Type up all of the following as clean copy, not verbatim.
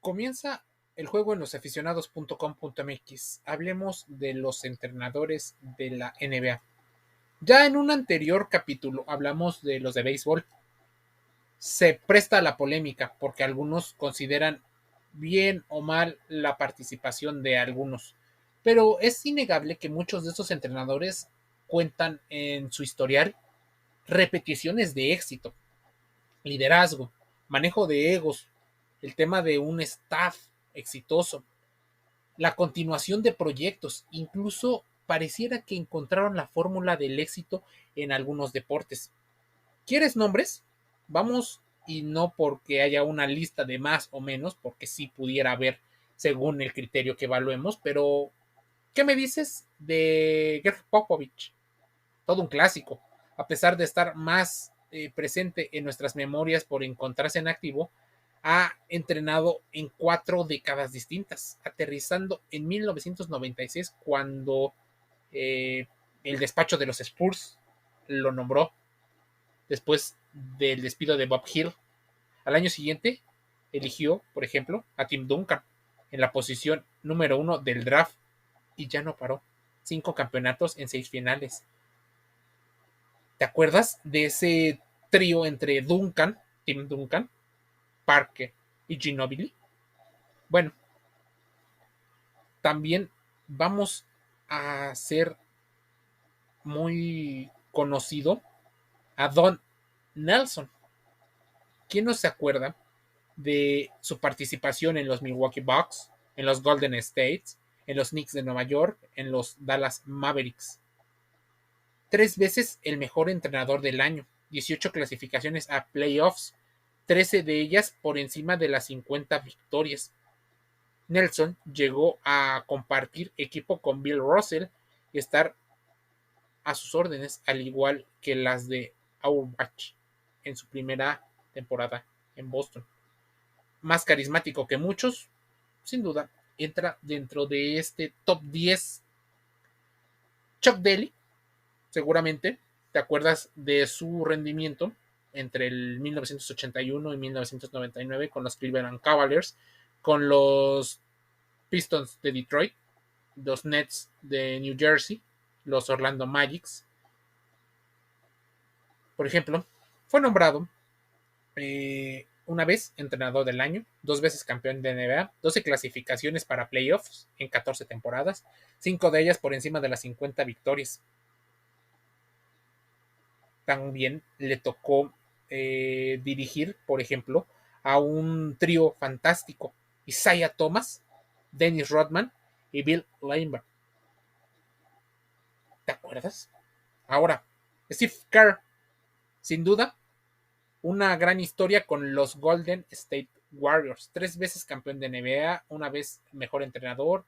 Comienza el juego en losaficionados.com.mx. Hablemos de los entrenadores de la NBA. Ya en un anterior capítulo hablamos de los de béisbol. Se presta a la polémica porque algunos consideran bien o mal la participación de algunos. Pero es innegable que muchos de estos entrenadores cuentan en su historial repeticiones de éxito, liderazgo, manejo de egos, el tema de un staff exitoso, la continuación de proyectos, incluso pareciera que encontraron la fórmula del éxito en algunos deportes. ¿Quieres nombres? Vamos, y no porque haya una lista de más o menos, porque sí pudiera haber según el criterio que evaluemos, pero ¿qué me dices de Greg Popovich? Todo un clásico, a pesar de estar más presente en nuestras memorias por encontrarse en activo, ha entrenado en 4 décadas distintas, aterrizando en 1996 cuando eh, el despacho de los Spurs lo nombró después del despido de Bob Hill. Al año siguiente eligió, por ejemplo, a Tim Duncan en la posición número 1 del draft y ya no paró. 5 campeonatos en 6 finales. ¿Te acuerdas de ese trío entre Duncan, Tim Duncan, Parker y Ginobili? Bueno, también vamos a ser muy conocido a Don Nelson. ¿Quién no se acuerda de su participación en los Milwaukee Bucks, en los Golden States, en los Knicks de Nueva York, en los Dallas Mavericks? 3 veces el mejor entrenador del año, 18 clasificaciones a playoffs, 13 de ellas por encima de las 50 victorias. Nelson llegó a compartir equipo con Bill Russell y estar a sus órdenes, al igual que las de Auerbach en su primera temporada en Boston. Más carismático que muchos, sin duda, entra dentro de este top 10 Chuck Daly. Seguramente te acuerdas de su rendimiento entre el 1981 y 1999 con los Cleveland Cavaliers, con los Pistons de Detroit, los Nets de New Jersey, los Orlando Magics. Por ejemplo, fue nombrado una vez entrenador del año, 2 veces campeón de NBA, 12 clasificaciones para playoffs en 14 temporadas, 5 de ellas por encima de las 50 victorias. También le tocó dirigir, por ejemplo, a un trío fantástico, Isaiah Thomas, Dennis Rodman y Bill Laimbeer. ¿Te acuerdas? Ahora, Steve Kerr, sin duda, una gran historia con los Golden State Warriors. 3 veces campeón de NBA, una vez mejor entrenador,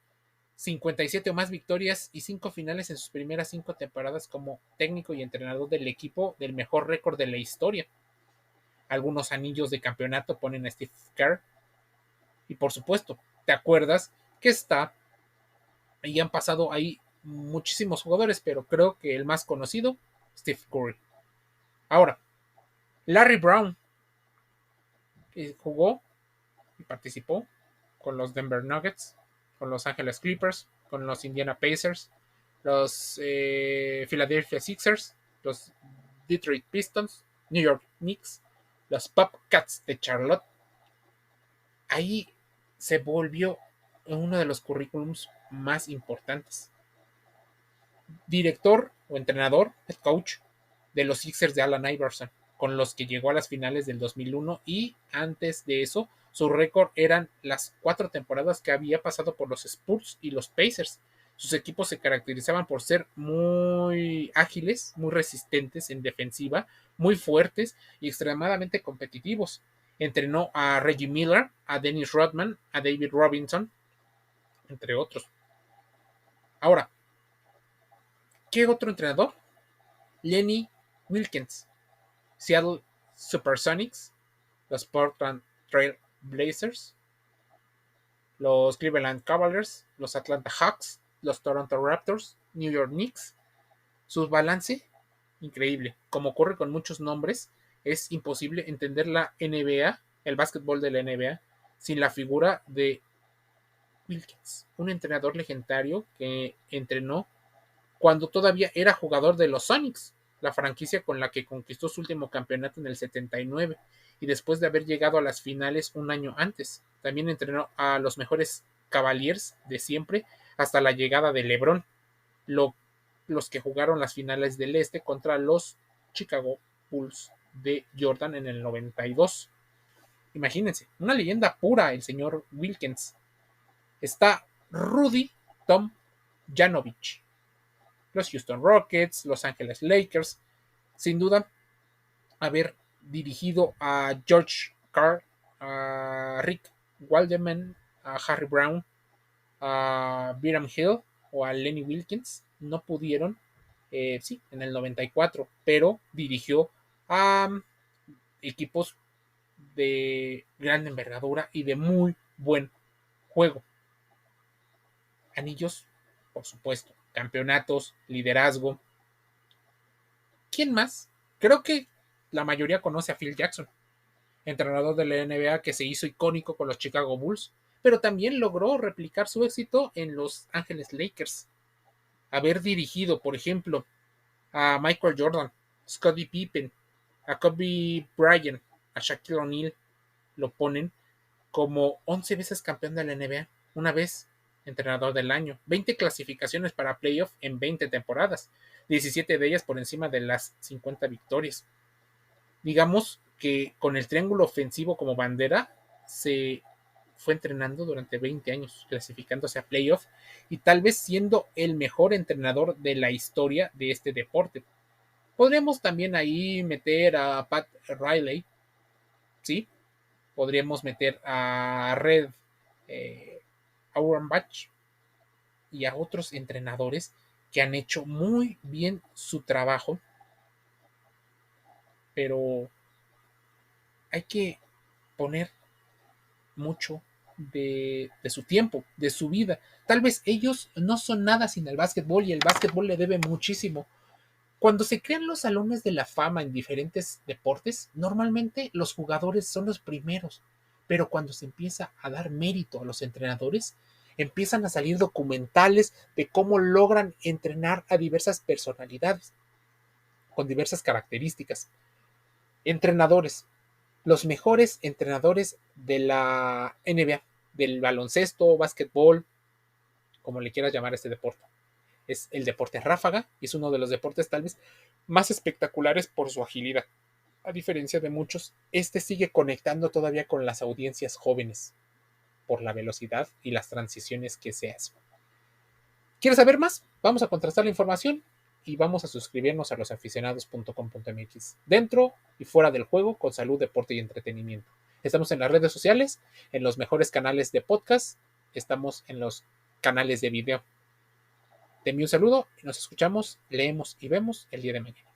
57 o más victorias y 5 finales en sus primeras 5 temporadas como técnico y entrenador del equipo del mejor récord de la historia. Algunos anillos de campeonato ponen a Steve Kerr. Y por supuesto, ¿te acuerdas que está y han pasado ahí muchísimos jugadores, pero creo que el más conocido, Steve Curry? Ahora, Larry Brown jugó y participó con los Denver Nuggets, con los Angeles Clippers, con los Indiana Pacers, los Philadelphia Sixers, los Detroit Pistons, New York Knicks, los Bobcats de Charlotte. Ahí se volvió uno de los currículums más importantes. Director o entrenador, head coach de los Sixers de Allen Iverson, con los que llegó a las finales del 2001 y antes de eso su récord eran las 4 temporadas que había pasado por los Spurs y los Pacers. Sus equipos se caracterizaban por ser muy ágiles, muy resistentes en defensiva, muy fuertes y extremadamente competitivos. Entrenó a Reggie Miller, a Dennis Rodman, a David Robinson, entre otros. Ahora, ¿qué otro entrenador? Lenny Wilkens, Seattle Supersonics, los Portland Trail Blazers, los Cleveland Cavaliers, los Atlanta Hawks, los Toronto Raptors, New York Knicks. Su balance, increíble. Como ocurre con muchos nombres, es imposible entender la NBA, el básquetbol de la NBA, sin la figura de Wilkins, un entrenador legendario que entrenó cuando todavía era jugador de los Sonics, la franquicia con la que conquistó su último campeonato en el 79 y después de haber llegado a las finales un año antes. También entrenó a los mejores Cavaliers de siempre hasta la llegada de LeBron, los que jugaron las finales del Este contra los Chicago Bulls de Jordan en el 92. Imagínense, una leyenda pura el señor Wilkins. Está Rudy Tom Janovich, los Houston Rockets, Los Angeles Lakers, sin duda haber dirigido a George Carr, a Rick Waldeman, a Harry Brown, a Byram Hill o a Lenny Wilkins, no pudieron, sí, en el 94, pero dirigió a equipos de gran envergadura y de muy buen juego. Anillos, por supuesto, campeonatos, liderazgo. ¿Quién más? Creo que la mayoría conoce a Phil Jackson, entrenador de la NBA que se hizo icónico con los Chicago Bulls, pero también logró replicar su éxito en Los Angeles Lakers. Haber dirigido, por ejemplo, a Michael Jordan, Scottie Pippen, a Kobe Bryant, a Shaquille O'Neal, lo ponen como 11 veces campeón de la NBA, una vez entrenador del año, 20 clasificaciones para playoff en 20 temporadas, 17 de ellas por encima de las 50 victorias. Digamos que con el triángulo ofensivo como bandera se fue entrenando durante 20 años, clasificándose a playoff y tal vez siendo el mejor entrenador de la historia de este deporte. Podríamos también ahí meter a Pat Riley, ¿sí? Podríamos meter a Red Auerbach y a otros entrenadores que han hecho muy bien su trabajo, pero hay que poner mucho de su tiempo, de su vida. Tal vez ellos no son nada sin el básquetbol y el básquetbol le debe muchísimo. Cuando se crean los salones de la fama en diferentes deportes, normalmente los jugadores son los primeros, pero cuando se empieza a dar mérito a los entrenadores, empiezan a salir documentales de cómo logran entrenar a diversas personalidades, con diversas características. Entrenadores, los mejores entrenadores de la NBA, del baloncesto, básquetbol, como le quieras llamar a este deporte. Es el deporte ráfaga y es uno de los deportes tal vez más espectaculares por su agilidad. A diferencia de muchos, este sigue conectando todavía con las audiencias jóvenes por la velocidad y las transiciones que se hacen. ¿Quieres saber más? Vamos a contrastar la información y vamos a suscribirnos a losaficionados.com.mx, dentro y fuera del juego, con salud, deporte y entretenimiento. Estamos en las redes sociales, en los mejores canales de podcast, estamos en los canales de video. Te envío un saludo y nos escuchamos, leemos y vemos el día de mañana.